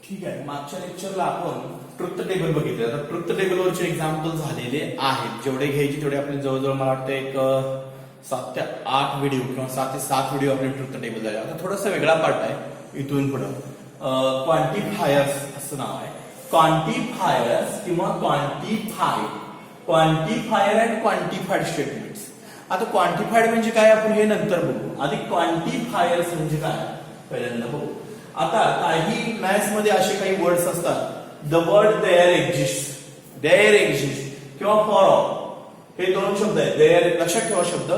ठीक आहे, मागच्या लेक्चरला आपण ट्रुथ टेबल बघितलं. आता ट्रुथ टेबलवरचे एक्झाम्पल झालेले आहेत. जेवढे घ्यायचे तेवढे आपले जवळजवळ मला वाटतं एक 7 ते 8 व्हिडिओ किंवा 7 ते 7 व्हिडिओ आपले ट्रुथ टेबल झाले. आता थोडासा वेगळा पार्ट आहे इथून पुढं. क्वांटिफायर्स असं नाव आहे. क्वांटिफायर्स किंवा क्वांटिफायर अँड क्वांटिफाईड स्टेटमेंट्स. आता क्वांटिफाईड म्हणजे काय आपण हे नंतर बघू. आधी क्वांटिफायर्स म्हणजे काय पहिल्यांदा बघू. आता काही मॅथ्स मध्ये असे काही वर्ड्स असतात. द वर्ड देअर एक्झिस्ट किंवा फॉर ऑल, हे दोन शब्द आहेत. देअर लक्षात ठेवा शब्द.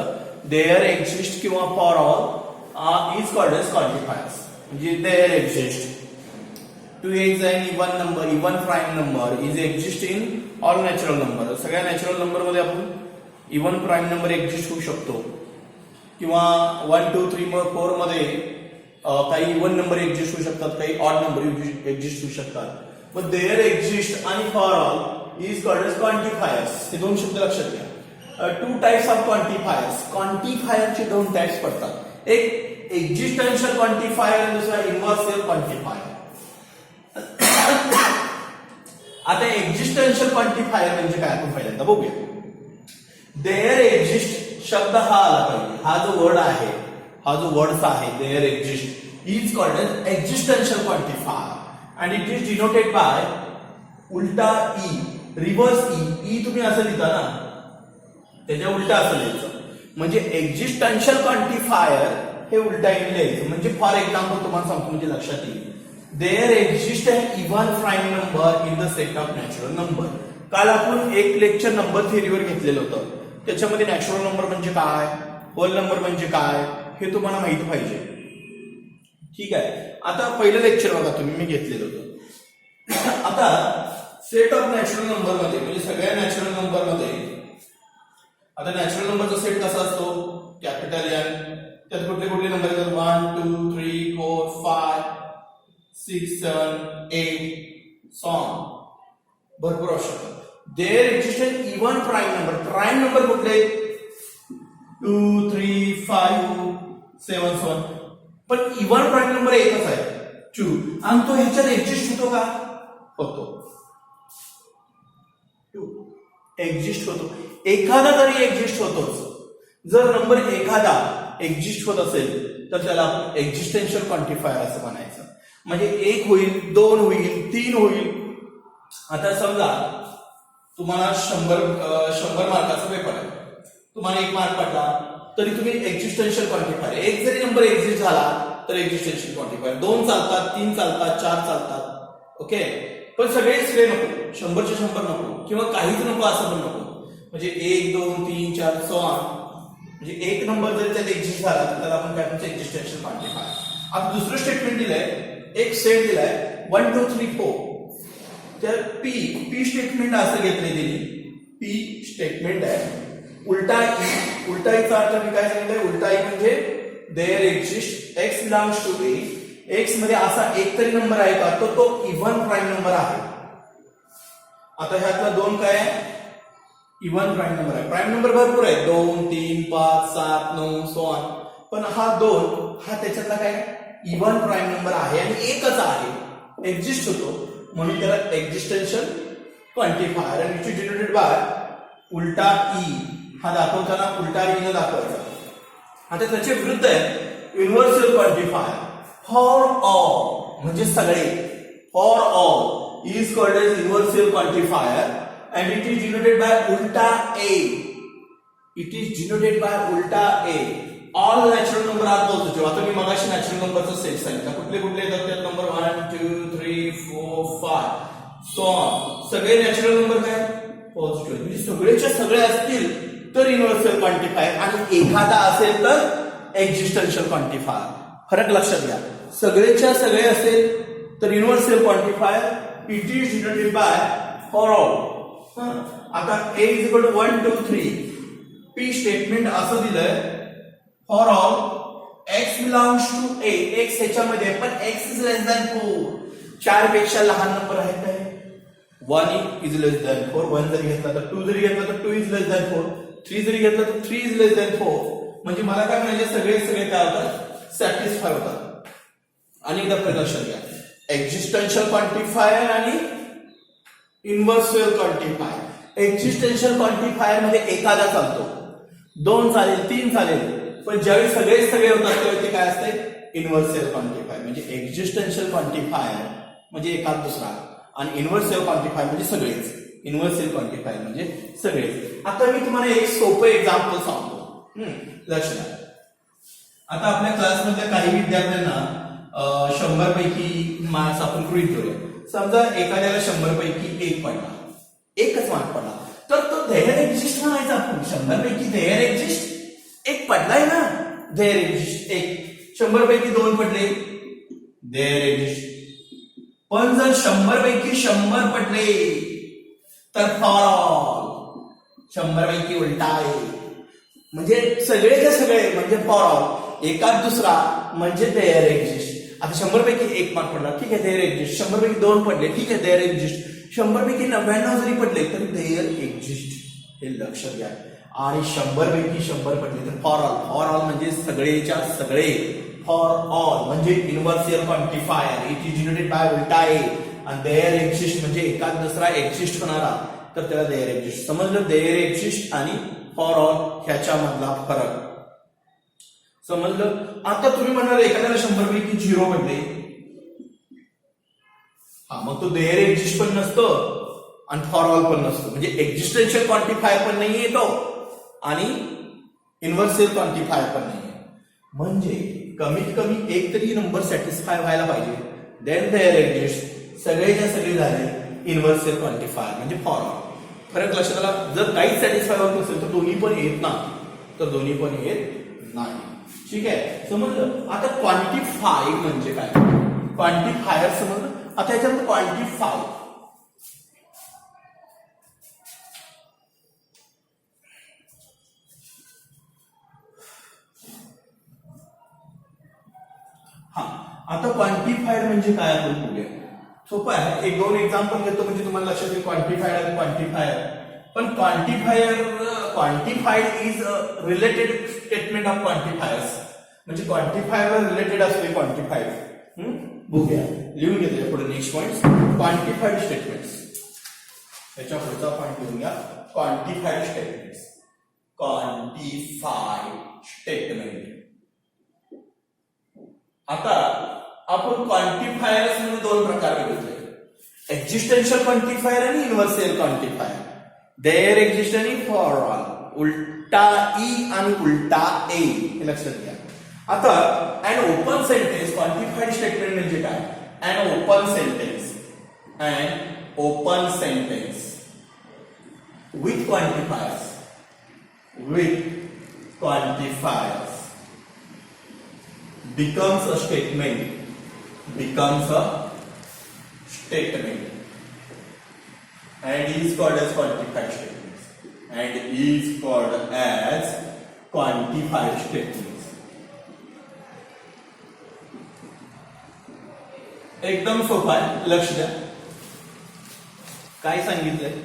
देअर एक्झिस्ट किंवा for all is called as quantifiers. म्हणजे there exist. 2x and even prime number is exist in all natural number. सगळ्या नॅचरल नंबर मध्ये आपण इवन प्राईम नंबर एक्झिस्ट होऊ शकतो किंवा 1 2 3 4 मध्ये काही इवन नंबर एक्झिस्ट होऊ शकतात, काही ऑड नंबर एक्झिस्ट होऊ शकतात. मग देअर एक्झिस्ट आणि for all is called as quantifiers. हे दोन शब्द लक्षात घ्या. 2 टाइप्स ऑफ क्वांटिफायर्स. क्वांटिफायरचे 2 टाइप्स पडतात. एक एक्झिस्टन्शियल क्वांटिफायर आणि दुसरा इन्व्हर्सिबल क्वांटिफायर. आता एक्झिस्टन्शियल क्वांटिफायर म्हणजे काय आपण पहिल्यांदा बघूया. देअर एक्झिस्ट शब्द हा आला पाहिजे. हा जो वर्ड आहे, हा जो वर्ड आहे there exist is called as existential quantifier and it is denoted by उलटा ई, रिव्हर्स ई. तुम्ही असं लिहिता ना, त्याच्या उलटा असं लिहायचं. म्हणजे एक्झिस्टन्शियल क्वांटिफायर हे उलटा ई लिहायचं. म्हणजे फॉर एक्झाम्पल तुम्हाला सांगतो म्हणजे लक्षात येईल. There exist an even prime number in the set of natural number. काल आपण एक लेक्चर नंबर थिअरीवर घेतलेलं होतं. त्याच्यामध्ये नॅचरल नंबर म्हणजे काय, होल नंबर म्हणजे काय हे तुम्हाला माहित पाहिजे. ठीक आहे. आता पहिलं लेक्चर बघा तुम्ही, मी घेतलेलं होतं. आता सेट ऑफ नॅचरल नंबर मध्ये म्हणजे सगळ्या नॅचरल नंबर मध्ये आता नॅचरल नंबरचा सेट कसा असतो, कॅपिटल एन. त्यात कुठले कुठले नंबर येतात, 1 2 3 4 5 6 7 8 सॉन भरपूर असतात. There exist an even prime number. Prime number कुठले, 2 3 5 7 7. पण इव्हन प्राईम नंबर एकच आहे 2 आणि तो ह्याच्यात एक्झिस्ट होतो का, होतो. 2 एक्झिस्ट होतो. एखादा तरी एक्झिस्ट होतोच. जर नंबर एखादा एक्झिस्ट होत असेल तर त्याला आपण एक्झिस्टन्शियल क्वांटिफायर असं म्हणायचं. म्हणजे 1 होईल, 2 होईल, 3 होईल. आता समजा तुम्हाला 100 मार्काचा पेपर आहे, तुम्हाला 1 मार्क पडला तरी तुम्ही एक्झिस्टन्शियल क्वांटिफायर, एक जरी नंबर एक्झिस्ट झाला तर एक्झिस्टन्शियल क्वांटिफायर. 2 चालतात, 3 चालतात, 4 चालतात. ओके. पण सगळे नको, 100चे 100 नको किंवा काहीच नको असं पण नको. म्हणजे 1 2 3 4 सो ऑन. म्हणजे एक नंबर जरी त्यात एक्झिस्ट झाला तर त्याला आपण काय म्हणतो, एक्झिस्टन्शियल क्वांटिफायर. आता दुसरं स्टेटमेंट दिलंय, एक सेट दिलाय 1 2 3 4. तर पी स्टेटमेंट असं घेतले त्यांनी. पी स्टेटमेंट आहे. उलटा ईचा अर्थ मी काय सांगितलंय, उलटा ई म्हणजे there exist x belongs to A. X मध्ये असा एक तरी नंबर आहे का, तो इव्हन प्राईम नंबर आहे. आता ह्यातला 2 काय आहे, इव्हन प्राईम नंबर आहे. प्राईम नंबर भरपूर आहे, 2 3 5 7 9 सो ऑन. पण हा 2 हा त्याच्यातला काय, इव्हन प्राईम नंबर आहे आणि एकच आहे, एक्झिस्ट होतो. म्हणून त्याला एक्झिस्टन्शियल क्वांटिफायर आणि इट इज डिनोटेड बाय उलटा ई. हा दाखवताना उलटा ई न दाखवायचा. आता त्याचे विरुद्ध आहे युनिव्हर्सल क्वांटिफायर. फॉर ऑल म्हणजे सगळे. For all is called as universal quantifier and it is denoted by उलटा A. It is denoted by उलटा A. All natural number are positive. आता मी मगाशी नॅचरल नंबरचा सेट सांगितला. कुठले कुठले येतात त्यात, नंबर 1 2 3 4 5 सो ऑन. सगळे नॅचरल नंबर काय, पॉझिटिव्ह. म्हणजे सगळेच्या सगळे असतील तर युनिव्हर्सल क्वांटिफायर आणि एखादा असेल तर एक्झिस्टन्शियल क्वांटिफायर. फरक लक्षात घ्या. सगळेच्या सगळे असेल तर universal quantifier. It is denoted by for all. आता A is equal to 1 2 3. P statement असं दिलंय, for all x belongs to A. X ह्याच्यामध्ये पण एक्स इज लेस दॅन 4. 4 पेक्षा लहान नंबर आहे काय, 1 इज लेस दॅन 4. 1 जरी घेतला तर 2 जरी घेतला तर 2 इज लेस दॅन 4. 3 जरी घेतला तर 3 इज लेस दॅन 4. म्हणजे मला काय म्हणायचे, सगळे काय होतात, सॅटिस्फाय होतात. आणि एकदा लक्षात घ्या, एक्झिस्टन्शियल क्वांटिफायर आणि इन्व्हर्सिबल क्वांटिफायर. एक्झिस्टन्शियल क्वांटिफायर मध्ये एखादा चालतो, 2 चालेल, 3 चालेल, पण ज्यावेळी सगळे होतात त्यावेळी ते काय असते, इन्व्हर्सिबल क्वांटिफायर. म्हणजे एक्झिस्टन्शियल क्वांटिफायर म्हणजे एखाद दुसरा आणि इन्व्हर्सिबल क्वांटिफायर म्हणजे सगळेच. इन्व्हर्सिबल क्वांटिफायर म्हणजे सगळेच. आता मी तुम्हाला एक सोपं एक्झाम्पल सांगतो, लक्ष द्या. आता आपल्या क्लासमधल्या काही विद्यार्थ्यांना 100 पैकी मार्क्स आपण गृहीत धरूया. समजा एखाद्याला 100 पैकी 1 पडला, एकच मार्क पडला, तर तो देअर एक्झिस्ट म्हणायचा आपण. 100 पैकी देअर एक्झिस्ट 1 पडलाय ना, देअर एक्झिस्ट 1. 100 पैकी 2 पडले, देअर एक्झिस्ट. पण जर 100 पैकी 100 पडले तर फॉर ऑल. 100 पैकी उलटा आहे, म्हणजे सगळेच्या सगळे म्हणजे फॉर ऑल. एकाच दुसरा म्हणजे देअर एक्झिस्ट. आता 100 पैकी 1 मार्क पडला, ठीक आहे, देअर एक्झिस्ट. 100 पैकी 2 पडले, ठीक आहे, देअर एक्झिस्ट. 100 पैकी 99 जरी पडले तरी देअर एक्झिस्ट, हे लक्षात घ्या. आणि 100 पैकी 100 पडले तर फॉर ऑल. फॉर ऑल म्हणजे सगळेच्या सगळे. फॉर ऑल म्हणजे inversible quantifier. It is denoted by उलटा ए. आणि देअर एक्झिस्ट म्हणजे एकाच दुसरा एक्झिस्ट होणारा, तर त्याला देअर एक्झिस्ट. समजलं, देअर एक्झिस्ट आणि फॉर ऑल ह्याच्यामधला फरक समजलं. आता तुम्ही म्हणाल एखाद्याला 100 पैकी 0 पडले, हा, मग तो देअर एक्झिस्ट पण नसतो आणि फॉर ऑल पण नसतो. म्हणजे एक्झिस्टन्शियल क्वांटिफायर पण नाहीये तो आणि इन्व्हर्सिबल क्वांटिफायर पण नाहीये. म्हणजे कमीत कमी एक तरी नंबर सॅटिस्फाय व्हायला पाहिजे, देन देअर एक्झिस्ट. सगळेच्या सगळे झाले इन्व्हर्सिबल क्वांटिफायर म्हणजे फॉर ऑल. फरक लक्षात आला. जर काहीच सॅटिस्फाय होत नसेल तर दोन्ही पण येत नाही, तर दोन्ही पण येत नाही. ठीक आहे, समजलं. आता क्वांटिफाय म्हणजे काय, क्वांटिफायर समजलं. आता याच्यामध्ये क्वांटिफाय आता क्वांटिफायर म्हणजे काय आपण बघूया. सोपं आहे, 1-2 एक्झाम्पल घेतो म्हणजे तुम्हाला लक्षात येईल क्वांटिफायर आणि क्वांटिफायर. पण quantified is related statement of quantifiers. म्हणजे क्वांटिफायरला रिलेटेड असते क्वांटिफायर. बघूया, लिहून घेतले पुढे नेक्स्ट पॉइंट, क्वांटिफाईड स्टेटमेंट्स. त्याच्या पुढचा पॉइंट लिहून घ्या, क्वांटिफाईड स्टेटमेंट्स. क्वांटिफाईड स्टेटमेंट. आता आपण क्वांटिफायर्स मध्ये 2 प्रकार बघितले, एक्झिस्टन्शियल क्वांटिफायर आणि इन्व्हर्सिबल क्वांटिफायर. देअर एक्झिस्ट आणि फॉर ऑल. उलटा ई आणि उलटा ए, हे लक्षात घ्या. आता an open sentence quantified statement म्हणजे काय, an open sentence. An open sentence with quantifiers. With quantifiers becomes a statement. Becomes a statement and is called as quantified statements. And is called as quantified statements. एकदम सोपा आहे, लक्ष द्या. काय सांगितलंय,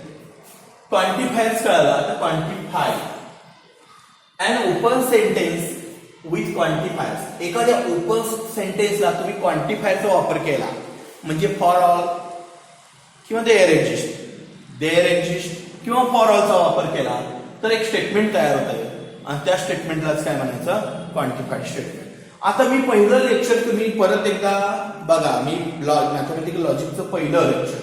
quantifiers कळाला. आता quantify an open sentence with quantifiers. एखाद्या ओपन सेंटेन्सला तुम्ही क्वांटिफायरचा वापर केला म्हणजे फॉर ऑल किंवा देअर एक्झिस्ट, देअर एक्झिस्ट किंवा फॉर ऑलचा वापर केला तर एक स्टेटमेंट तयार होत आहे आणि त्या स्टेटमेंटलाच काय म्हणायचं, क्वांटिफाईड स्टेटमेंट. आता मी पहिलं लेक्चर तुम्ही परत एकदा बघा. मी मॅथमॅटिकल लॉजिकचं पहिलं लेक्चर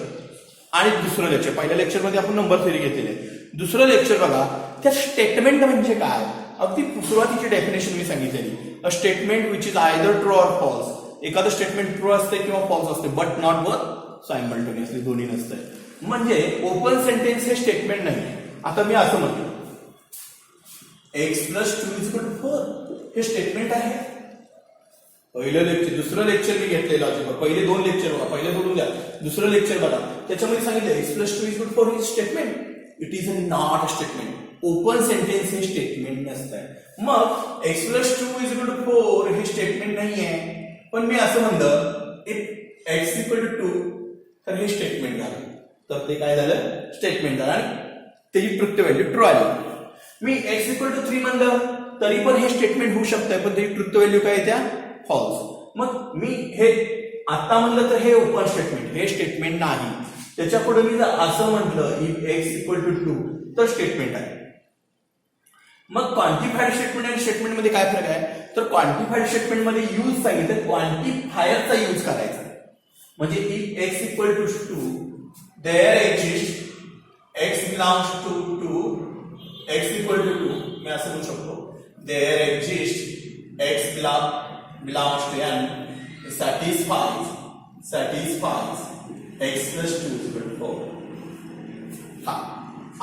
आणि दुसरं लेक्चर. पहिल्या लेक्चरमध्ये आपण नंबर थेरी घेतलेले, दुसरं लेक्चर बघा. त्या स्टेटमेंट म्हणजे काय, अगदी सुरुवातीची डेफिनेशन मी सांगितलेली. A statement which is either true or false. एखादं स्टेटमेंट ट्रू असते किंवा फॉल्स असते, बट नॉट बोथ सायमल्टेनियसली, दोन्ही नसते. म्हणजे ओपन सेंटेन्स हे स्टेटमेंट नाही. आता मी असं म्हणतो x+2=4, हे स्टेटमेंट आहे. पहिलं लेक्चर, दुसरं लेक्चर मी घेतलेलं लॉजिकवर. पहिले 2 लेक्चर बघा, पहिले सोडून द्या, दुसरं लेक्चर बघा. त्याच्यामध्ये सांगितलं x+2=4 he statement. It is not a statement. Open sentence हे स्टेटमेंट नसतं. मग x+2=4 हे स्टेटमेंट नाहीये, पण मी असं म्हणलं इफ x=2 तर हे स्टेटमेंट झालं, तर ते काय झालं, स्टेटमेंट झालं आणि त्याची ट्रुथ व्हॅल्यू ट्रू आली. मी x=3 म्हणलं तरी पण हे स्टेटमेंट होऊ शकतं, पण त्याची ट्रुथ व्हॅल्यू काय त्या फॉल्स. मग मी हे आता म्हणलं तर हे ओपन स्टेटमेंट, हे स्टेटमेंट नाही. त्याच्या पुढे मी जर असं म्हटलं इफ एक्स इक्वल टू 2 तर स्टेटमेंट आहे. मग क्वांटिफाईड स्टेटमेंट आणि स्टेटमेंट मध्ये काय फरक आहे, तर क्वांटिफाईड स्टेटमेंट मध्ये यूज सांगितलं क्वांटिफायरचा यूज करायचा. म्हणजे if x equal to 2 there exist x belongs to x equal to 2, मी असं म्हणू शकतो there exist x belongs to n satisfies x plus 2 equal to 4. हा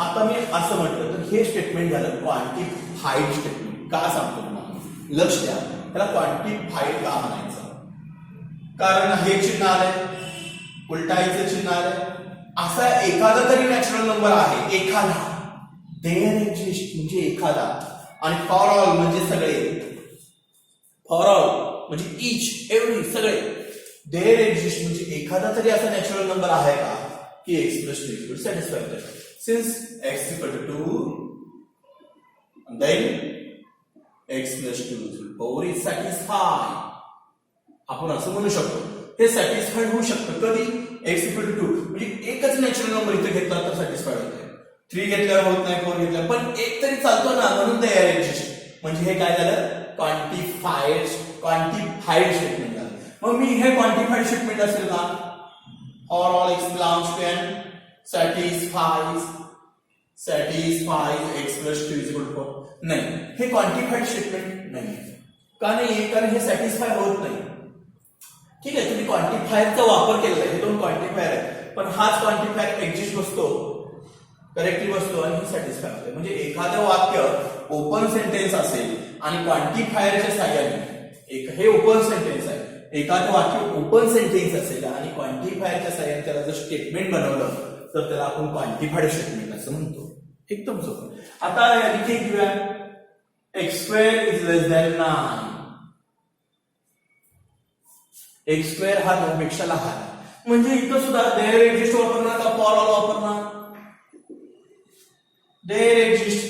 आता मी असं म्हटलं तर हे स्टेटमेंट झालं क्वांटिफाईड स्टेटमेंट. का सांगतो तुम्हाला, लक्ष द्या, त्याला क्वांटिफाईड का म्हणायचं, कारण हे चिन्ह आलंय, उलटाईचं चिन्ह आलंय. असा एखादा तरी नॅचरल नंबर आहे, एखादा, देअर एक्झिस्ट म्हणजे एखादा, आणि फॉर ऑल म्हणजे सगळे, फॉर ऑल म्हणजे ईच एव्हरी सगळे, देअर एक्झिस्ट म्हणजे एखादा तरी असा नॅचरल नंबर आहे का की एक्स प्लस 2 इक्वल सॅटिस्फाय करतो. Since x equal to 2 then x plus 2 equal 4 is satisfy. आपण असं म्हणू शकतो हे सॅटिस्फाईड होऊ शकतं कधी, एक्स इक्वल टू 2 म्हणजे एकच नॅचरल नंबर इथे घेतला तर सॅटिस्फाईड होते, 3 घेतल्यावर होत नाही, 4 घेतल्यावर, पण एक तरी चालतो ना, म्हणून देअर एक्झिस्ट म्हणजे हे काय झालं क्वांटिफाईड स्टेटमेंट झालं. मग मी हे क्वांटिफाईड स्टेटमेंट असेल का, for all x belongs to n satisfies x plus 2 is equal to 4. नाही, हे क्वांटिफाईड स्टेटमेंट नाही. का नाही, कारण हे सॅटिस्फाय होत नाही. ठीक आहे, तुम्ही क्वांटिफायरचा वापर केलेला आहे, हे दोन क्वांटिफायर आहे, पण हाच क्वांटिफायर एक्झिस्ट बसतो, करेक्टली बसतो आणि हे सॅटिस्फाय होते. म्हणजे एखादं वाक्य ओपन सेंटेन्स असेल आणि क्वांटिफायरच्या साह्याने, हे ओपन सेंटेन्स आहे, एखादं वाक्य ओपन सेंटेन्स असेल आणि क्वांटिफायरच्या साह्याने त्याला जर स्टेटमेंट बनवलं तर त्याला आपण क्वांटिफाईड स्टेटमेंट असं म्हणतो. एकदम सोपं. आता इथे घेऊया x square is less than 9. X square हा 9 पेक्षा लहान, म्हणजे इथं सुद्धा देअर एक्झिस्ट वापरणार का फॉर ऑल वापरणार, देअर एक्झिस्ट.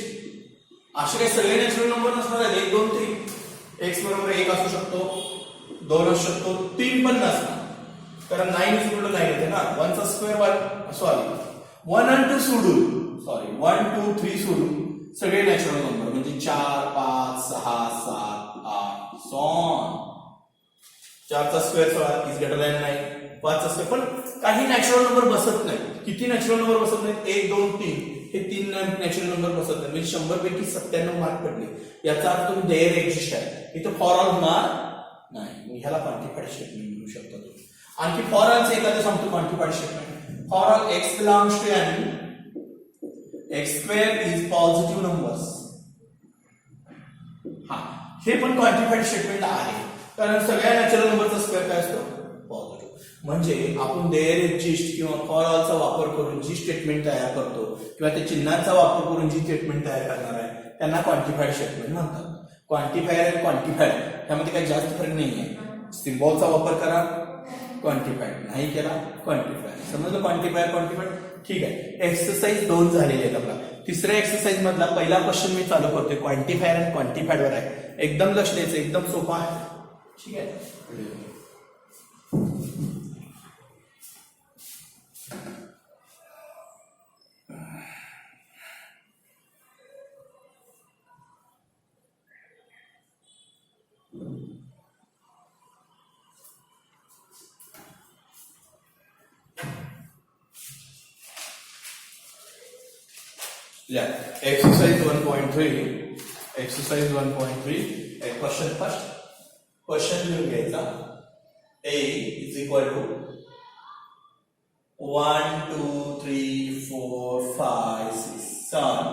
असे काही सगळे नॅचरल नंबर नसणार आहेत, 1 2 3, एक्स बरोबर 1 असू शकतो, 2 असू शकतो, 3 पण नसणार, कारण 9 इज इक्वल टू 9 येते ना, 1 चा स्क्वेअर 1, सॉरी 1 आणि 2 सोडून, सॉरी 1 2 3 सोडून सगळे नॅचरल नंबर म्हणजे 4 5 6 7 8 सो ऑन. 4 चा स्क्वेअर 16 इज ग्रेटर दॅन 9, 5 चा स्क्वेअर, पण काही नॅचरल नंबर बसत नाही. किती नॅचरल नंबर बसत नाहीत, 1 2 3, हे 3 नॅचरल नंबर बसत नाही, म्हणजे 100 पैकी 97 मार्क पडले. याचा अर्थ तुम्ही देअर एक्झिस्ट आहे, इथं फॉर ऑल होणार नाही. ह्याला क्वांटिफाईड स्टेटमेंट म्हणू शकता तुम्ही. आणखी फॉर ऑलचं एखादं सांगतो quantified statement, for all x belongs to n x square is positive numbers. हा, हे पण क्वांटिफाईड स्टेटमेंट आहे, कारण सगळ्या नॅचरल नंबरचा स्क्वेअर काय असतो पॉझिटिव्ह. म्हणजे आपण देअर एक्झिस्ट किंवा फॉर ऑलचा वापर करून जी स्टेटमेंट तयार करतो किंवा त्या चिन्हांचा वापर करून जी स्टेटमेंट तयार करणार आहे त्यांना क्वांटिफाईड स्टेटमेंट म्हणतात. क्वांटिफायर आणि क्वांटिफाईड त्यामध्ये काही जास्त फरक नाही आहे. सिम्बॉलचा वापर करा क्वांटिफाईड, नाही केला क्वांटिफायर. समजलं क्वांटिफायर. ठीक आहे, एक्सरसाइज 2 झालेली आहेत. आपला तिसऱ्या एक्सरसाइज मधला पहिला क्वेश्चन मी चालू करतोय, क्वांटिफायर आणि क्वांटिफाईड वर आहे. एकदम लक्ष द्यायचं, एकदम सोपा आहे. ठीक आहे, exercise 1.3, exercise 1.3, question first. Question लिहून घ्यायचा. A is equal to 1 2 3 4 5 6 7.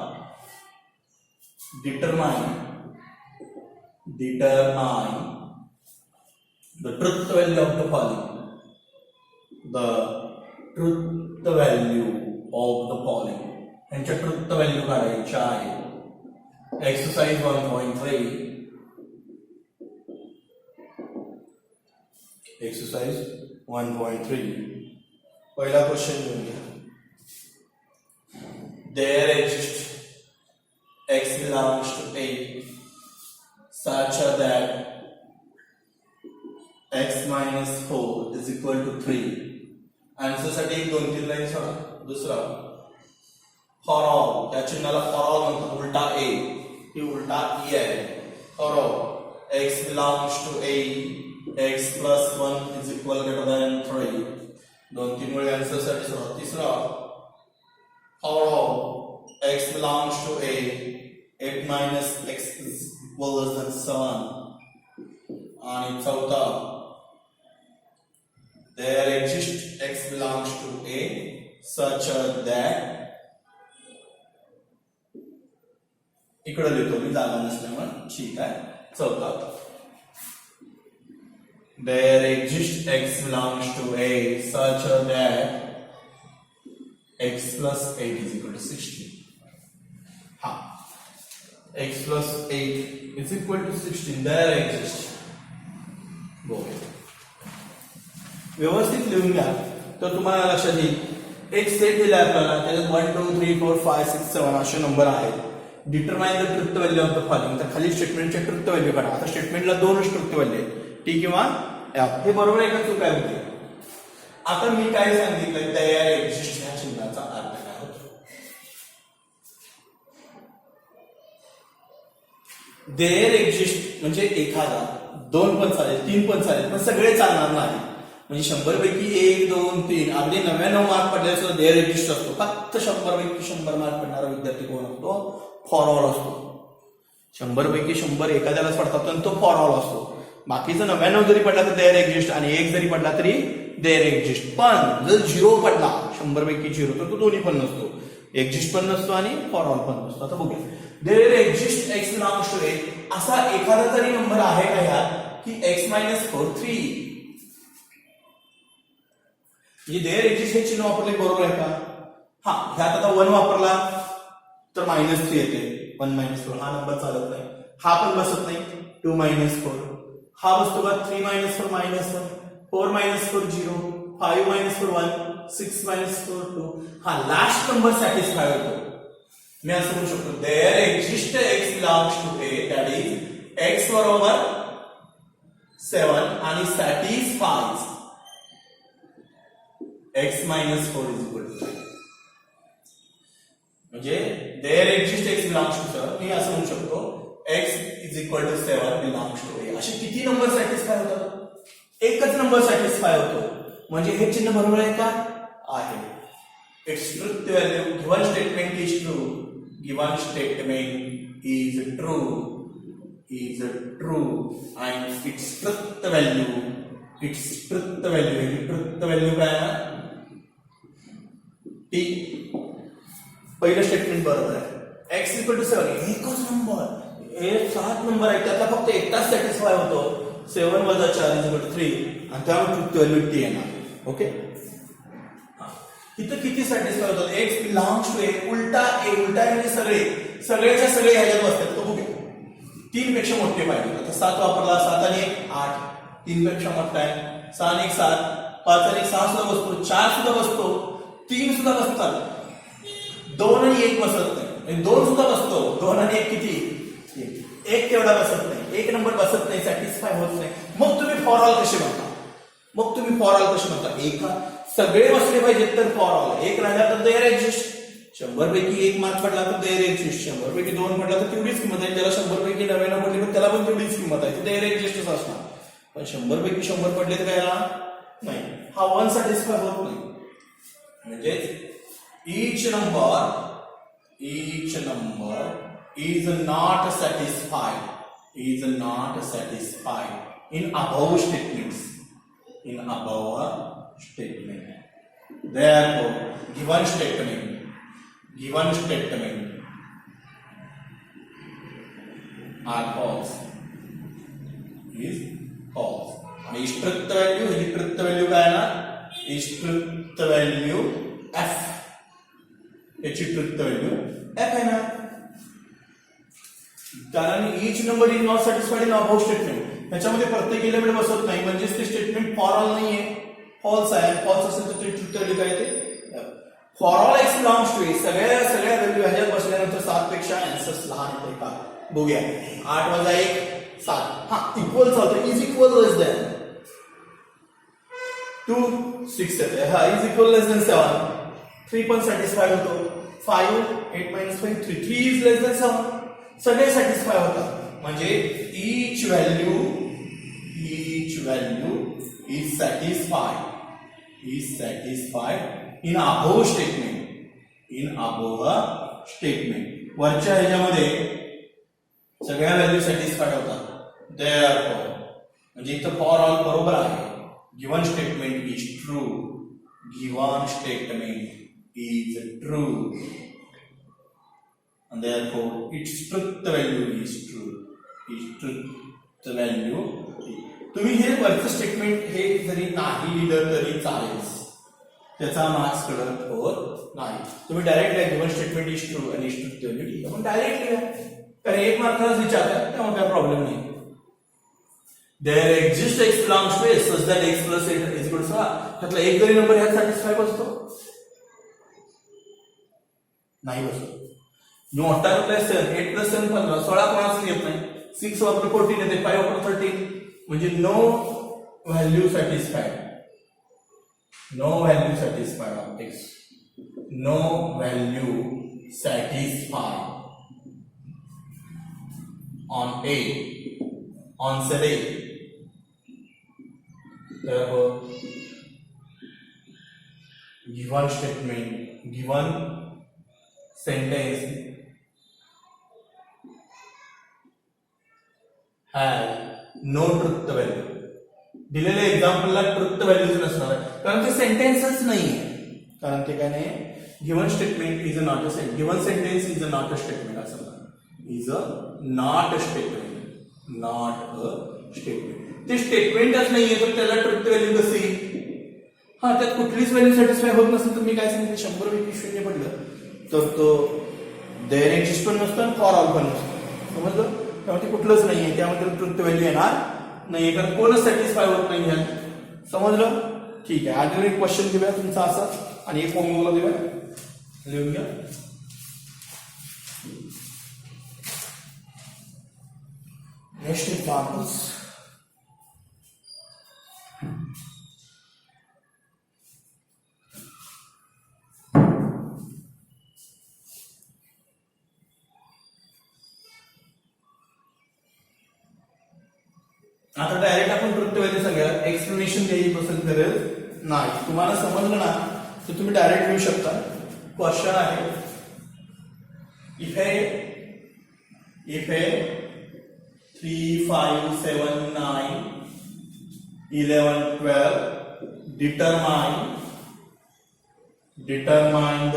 Determine the truth value of the following. The truth value of the following. यांच्या ट्रुथ व्हॅल्यू काढायच्या आहे. एक्सरसाइज 1.3, एक्सरसाइज 1.3 पहिला क्वेश्चन घेऊन घ्या. There exist x belongs to A such that x minus 4 is equal to 3. Answer साठी एक 2-3 line सोडा. दुसरा for all, त्या चिन्हाला फॉर ऑल म्हणतात, उलटा ए, ही उलटा ई आहे. For all x belongs to a, x plus 1 is equal greater than 3. 2-3 वेळी answer साठी सोडा. तिसरा for all x belongs to a, 8 minus x is equal than 7. आणि चौथा there exists x belongs to a such that, इकडे लिहितो मी जागा नसल्यामुळे, ठीक आहे. चौथा there exists x belongs to a such that x plus 8 is equal to 16. हा, x plus 8 is equal to 16 there exists. व्यवस्थित लिहून घ्या तर तुम्हाला लक्षात येईल. एक सेट दिला आपल्याला, त्याच्यात 1 2 3 4 5 6 7 असे नंबर आहेत. Determine the truth value of the following. तर खाली स्टेटमेंटचे ट्रुथ व्हॅल्यू काढा. आता स्टेटमेंटला 2च ट्रुथ व्हॅल्यू आहेत, टी किंवा एफ. हे बरोबर आहे का चूक आहे होते. आता मी काय सांगितलं, तयार एक्झिस्ट ह्या चिन्हाचा अर्थ काय होतो. देअर एक्झिस्ट म्हणजे एखादा, 2 पण चालेल, 3 पण चालेल, पण सगळे चालणार नाही. म्हणजे 100 पैकी 1 2 3 अगदी 99 मार्क पडले सुद्धा देअर एक्झिस्ट असतो. फक्त 100 पैकी 100 मार्क पडणारा विद्यार्थी कोण असतो, फॉर ऑल असतो. 100 पैकी 100 एखाद्यालाच पडतात आणि तो फॉर ऑल असतो. बाकीचं 99 जरी पडला तर देअर एक्झिस्ट, आणि 1 जरी पडला तरी देअर एक्झिस्ट. पण जर 0 पडला 100 पैकी 0 तर तो दोन्ही पण नसतो, एक्झिस्ट पण नसतो आणि फॉर ऑल पण नसतो. आता बघूया, there exist x belongs to A, असा एखादा तरी नंबर आहे का ह्यात की x मायनस 4 3. म्हणजे देअर एक्झिस्ट हे चिन्ह वापरले बरोबर आहे का. हा, ह्यात आता 1 वापरला तर -3 येते. 1 - 4 हा नंबर चालत नाही. हा पण बसत नाही. 2 - 4 हा बसतो का. 3 - 4 -1, 4 - 4 0, 5 - 4 1, 6 - 4 2. हा लास्ट नंबर सॅटिस्फाय होतो. मी असं म्हणू शकतो, there exist x belongs to A, that is x बरोबर 7 आणि satisfies x minus 4 is equal to 3. म्हणजे there exist x belongs to, sir मी असं म्हणू शकतो, x is equal to 7 belongs to A. असे किती नंबर सॅटिस्फाय होतात. एकच नंबर सॅटिस्फाय होतो. म्हणजे हे चिन्ह बरोबर आहे का, आहे. It's truth value, given statement is true, given statement is true, is true and its truth value, its truth value, truth value काय आहे, टी. पहिलं स्टेटमेंट बरोबर आहे. x इक्वल टू 7, एकच नंबर, हे 7 नंबर आहे, त्यातला फक्त एकटाच सॅटिस्फाय होतो. 7 - 4 इज इक्वल टू 3 आणि त्यामुळे ट्रुथ व्हॅल्यू टी येणार. ओके, इथं किती सॅटिस्फाय होतात. x बिलॉंग्स टू ए, उलटा ए, उलटा म्हणजे सगळेच्या सगळे ह्याच्यात बसतात. तो बघूया, 3 पेक्षा मोठे पाहिजे. आता 7 वापरला, 7 आणि 1 8, 3 पेक्षा मोठा आहे. 6 आणि 1 7, 5 आणि 1 6 सुद्धा बसतो, 4 सुद्धा बसतो, 3 सुद्धा बसतात, 2 आणि 1 बसत नाही, 2 सुद्धा बसतो, 2 आणि 1 किती, 1 तेवढा बसत नाही, 1 नंबर बसत नाही, सॅटिस्फाय होत नाही. मग तुम्ही फॉर ऑल कसे म्हणता, एका सगळे बसले पाहिजेत तर फॉर ऑल. 1 राहिला तर देअर एक्झिस्ट. 100 पैकी 1 मार्क पडला तर देअर एक्झिस्ट. 100 पैकी 2 पडला तर तेवढीच किंमत आहे. ज्याला 100 पैकी 99 पडली तर त्याला पण तेवढीच किंमत आहे, देअर एक्झिस्टच असणार. पण 100 पैकी 100 पडले तर काय नाही, हा 1 सॅटिस्फाय होत नाही. म्हणजे each number is not satisfied in above statements. Therefore, given statement are false. Is false. आणि इष्टृत व्हॅल्यू, ही ट्रुथ व्हॅल्यू काय ना, इष्टृत व्हॅल्यू f, याची ट्रुथ व्हॅल्यू f आहे ना. कारण each number is not satisfied in above statement. त्याच्यामध्ये प्रत्येक element बसत नाही, म्हणजेच ते स्टेटमेंट फॉर ऑल नाहीये, फॉल्स आहे. फॉल्स असेल तर ट्रुथ व्हॅल्यू काय येते, for all x belongs to A. सगळ्या व्हॅल्यू ह्याच्यात बसल्यानंतर 7 पेक्षा आन्सर्स लहान येते का, बघूया. 8 - 1 7, हा इक्वल चालतं, इज इक्वल लेस दॅन. 2 6 येते हा इज इक्वल लेस देन 7 3 पण सॅटिस्फाईड होतो 5 8 minus 5 3 इज लेस देन 7 सगळे सॅटिस्फाय होतात म्हणजे each value is satisfied in above statement वरच्या ह्याच्यामध्ये सगळ्या व्हॅल्यू सॅटिस्फाईड होतात therefore म्हणजे इथं फॉर ऑल बरोबर आहे given statement is true and therefore its truth value is true तुम्ही हे वरचं स्टेटमेंट हे जरी नाही लिहिलं तरी चालेल त्याचा मार्क्स कडत होत नाही तुम्ही direct given statement is true आणि इज ट्रुथ व्हॅल्यू लिहिलं पण डायरेक्ट लिहा कारण एक मार्कालाच विचारतात त्यामुळे काय प्रॉब्लेम नाही there exists x belongs to a such that x plus 8 is equal to 16 त्यातला एक जरी नंबर ह्यात सॅटिस्फाय बसतो नाही बसतो मोठा प्लस 8 प्लस 7 15 16 कोणाच येत नाही 6 वापर 14 येते 5 वापर 13 म्हणजे no value satisfied of x no value satisfied on a on set a therefore given sentence has no truth value दिलेल्या एक्झाम्पलला ट्रुथ व्हॅल्यूज नसणार आहे कारण ते सेंटेन्सच नाही कारण ते काय नाही given statement is not a sentence given sentence is not a statement असं is a not a statement ते स्टेटमेंटच नाहीये तर त्याला ट्रुथ व्हॅल्यू कशी हा त्यात कुठलीच व्हॅल्यू सॅटिस्फाय होत नसेल तर मी काय सांगितलं 100 पैकी 0 पडलं तर तो देअर एक्झिस्ट पण नसतं फॉर ऑल पण नसतं समजलं त्यामुळे ते कुठलंच नाहीये त्यामध्ये ट्रुथ व्हॅल्यू येणार नाही कारण कोणच सॅटिस्फाय होत नाही ह्यात समजलं ठीक आहे अजून एक क्वेश्चन घेऊया तुमचा असा आणि एक फॉर्म्युला देऊया लिहून घ्या नेक्स्ट एक्झाम्पल्स आता डायरेक्ट आपण ट्रुथ व्हॅल्यू सांगा एक्सप्लेनेशन द्यायची पसंत करेल नाही तुम्हाला समजलं ना तर तुम्ही डायरेक्ट लिहू शकता क्वेश्चन आहे if A 3 5 7 9 11 12 determine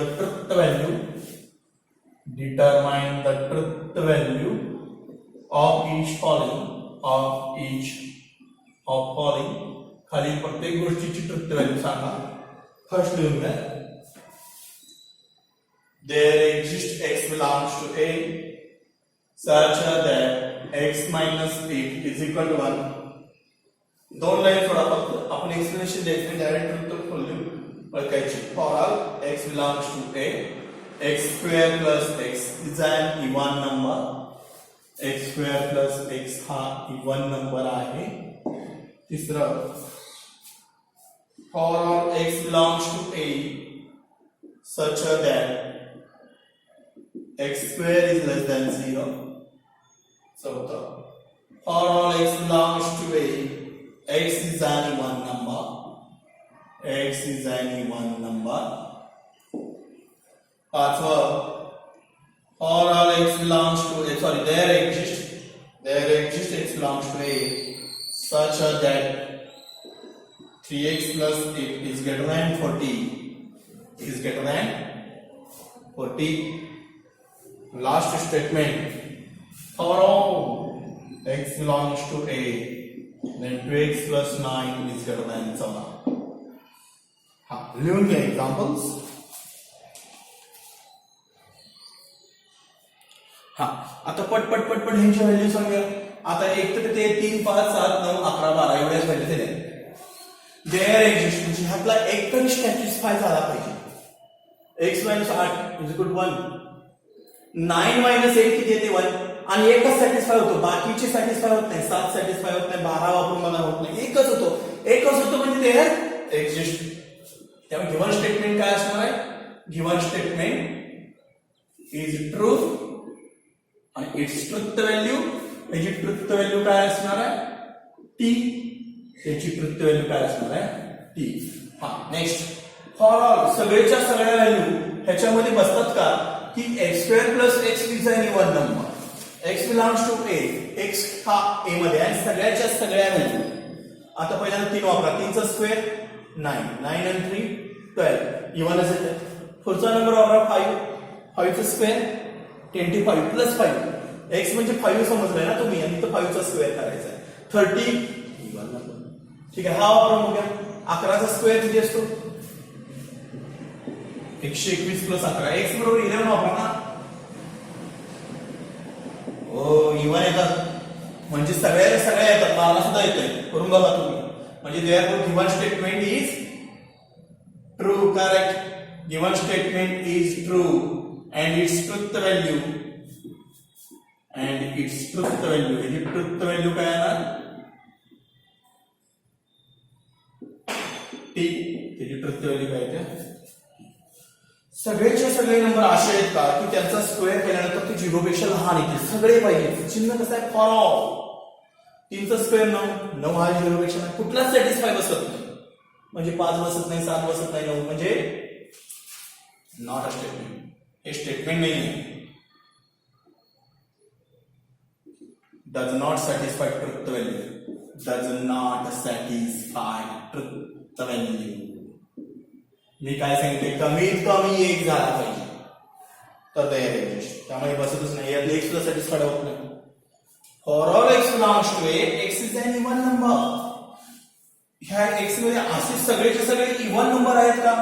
the truth value of each following खालील प्रत्येक गोष्टीची ट्रुथ व्हॅल्यू सांगा फर्स्ट लिहून घ्या there exists x belongs to a such that x minus 8 is equal to 1 दोन लाईन सोडा फक्त आपण एक्सप्लेनेशन द्यायचं डायरेक्ट ट्रुथ व्हॅल्यू ओळखायची for all x belongs to a x square plus x is an even number x square plus x हा even number आहे तिसरा for all x belongs to a such that x square is less than 0 चौथा for all x belongs to a x is an even number पाचवा for all x belongs to a there exists x belongs to a such that 3x plus 8 is greater than 40 last statement for all x belongs to a then 2x plus 9 is greater than 7 ha लिहून घ्या examples हा आता पटपट ह्यांची value सांगा आता एक तर ते 3 5 7 9 11 12 एवढ्याच व्हॅल्यू दिल्या देअर एक्झिस्ट म्हणजे ह्यातला एक तरी सॅटिस्फाय झाला पाहिजे x 8 is equal to 1 9 minus 8 किती येते 1 आणि एकच सॅटिस्फाय होतो बाकीचे सॅटिस्फाय होत नाही 7 सॅटिस्फाय होत नाही 12 वापरून मला होत नाही एकच होतो म्हणजे देअर एक्झिस्ट. त्यामुळे गिव्हन स्टेटमेंट काय असणार आहे? गिव्हन स्टेटमेंट इज ट्रू आणि इट्स ट्रुथ व्हॅल्यू, याची ट्रुथ व्हॅल्यू काय असणार आहे? टी. याची ट्रुथ व्हॅल्यू काय असणार आहे? टी. हा, नेक्स्ट, फॉर ऑल सगळेच्या सगळ्या व्हॅल्यू ह्याच्यामध्ये बसतात का? की x² + x is an even number, x belongs to a, x हा a मध्ये आणि सगळ्याच्या सगळ्या व्हॅल्यू. आता पहिल्यांदा 3 वापरा. 3 चा स्क्वेअर 9, 9 and 3 12, इवन असेल. पुढचा नंबर वापरा 5, 5 चा स्क्वेअर 25 + 5, x म्हणजे 5 समजलंय ना तुम्ही, आणि तो 5 चा स्क्वेअर करायचा आहे. 30 इवन नंबर. ठीक आहे, हा वापरा. मग 11 चा स्क्वेअर किती असतो? 121 + 11, x बरोबर 11 वापरा ना. हो, इवन येतात म्हणजे सगळ्या येतात, मला सुद्धा येतंय, करून बघा तुम्ही. म्हणजे therefore given statement is true. Correct. Given statement is true and it's truth value, and it's truth value, याची ट्रुथ व्हॅल्यू काय येणार? टी. त्याची ट्रुथ व्हॅल्यू काय येते? सगळेचे सगळे नंबर असे आहेत का की त्यांचा स्क्वेअर केल्यानंतर ते 0 पेक्षा लहान येते? सगळे पाहिजे. चिन्ह कसं आहे? For all. 3 चा स्क्वेअर 9, 9 हा 0 पेक्षा नाही, कुठलाच सॅटिस्फाय बसत नाही. म्हणजे 5 बसत नाही, 7 बसत नाही, 9 म्हणजे नॉट अ स्टेटमेंट. हे स्टेटमेंट नाही आहे. Does not satisfy truth value, does not satisfy truth value. मी काय सांगितले? कमीत कमी एक झाला पाहिजे तर तयार एक्झिस्ट. त्यामुळे बसतच नाही, यातले एक्स ला सॅटिस्फाईड होत नाही. For all x belongs to A, x is an even number. ह्या एक्स मध्ये असे सगळेचे सगळे इवन नंबर आहेत का?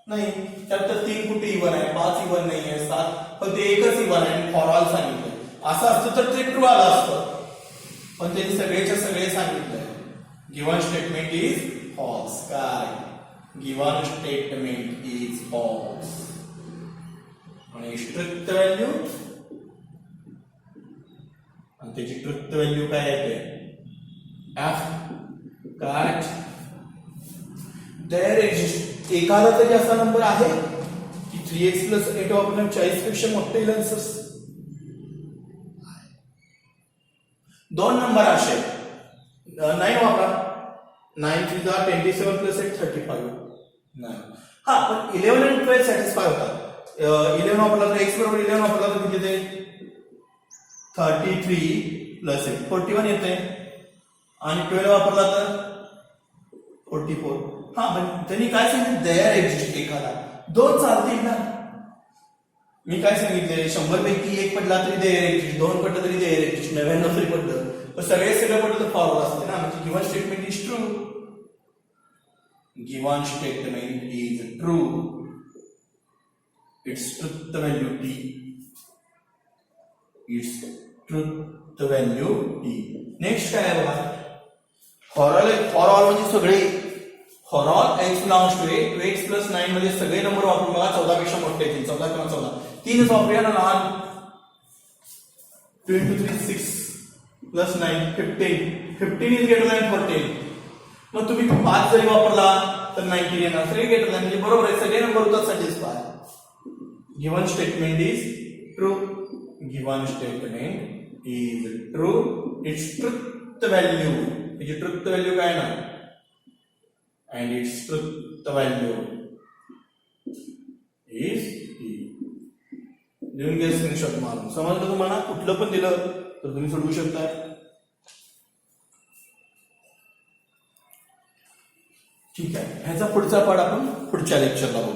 नाही. त्यात तर 3 कुठे इवन आहे, 5 इवन नाही आहे, 7, पण ते एकच इवन आहे. फॉर ऑल सांगितलं असं असतं तर ते ट्रू आलं असतं, पण त्यांनी सगळेच्या सगळे सांगितलंय. Given statement is false. काय? Given statement is false. आणि ट्रुथ व्हॅल्यू, आणि त्याची ट्रुथ व्हॅल्यू काय येते? एफ. करेक्ट. देयर एक्झिस्ट, एखादा तरी असा नंबर आहे की 3x + 8 वापरल्याने 40 पेक्षा मोठे येईल आन्सर्स. 2 नंबर असे 9 वापरा. 9 3 जा 27 + 8 35. नाही. हा, पण 11 आणि 12 सॅटिस्फाय होतात. 11 वापरला तर x बरोबर 11 वापरला तर किती येते? 33 + 8 41 येते, आणि 12 वापरला तर 44. हा, पण त्यांनी काय सांगितलं? देअर एक्झिस्ट एखादा. 2 चालतील ना. मी काय सांगितले? 100 पैकी 1 पडला तरी देअर एक्झिस्ट, 2 पडलं तरी देअर एक्झिस्ट, 99 तरी पडलं, पण सगळं पडलं तर फॉरवर्ड असते ना. म्हणजे given statement is true. Given statement is true, it's truth value T, it's truth value T. Next काय आहे बघा? फॉर ऑल म्हणजे सगळे. For all x belongs to A, 2x + 9 मध्ये सगळे नंबर वापरून बघा, 14 पेक्षा मोठे येतील. 14 किंवा 14, 3च वापरूया ना लहान. 2 × 3 6 + 9 15, 15 इज ग्रेटर दॅन 14. मग तुम्ही 5 जरी वापरला तर 19 येणार. सगळे ग्रेटर दॅन, म्हणजे बरोबर आहे, सगळे नंबर होतात satisfy. Given statement is true. Given statement is true, it's truth value, याची ट्रुथ व्हॅल्यू काय ना? And it's truth value is T. लिहून घ्या स्क्रीनशॉट मारून. समजलं तुम्हाला? कुठलं पण दिलं तर तुम्ही सोडवू शकता. ठीक आहे, ह्याचा पुढचा पाठ आपण पुढच्या लेक्चरला बघू.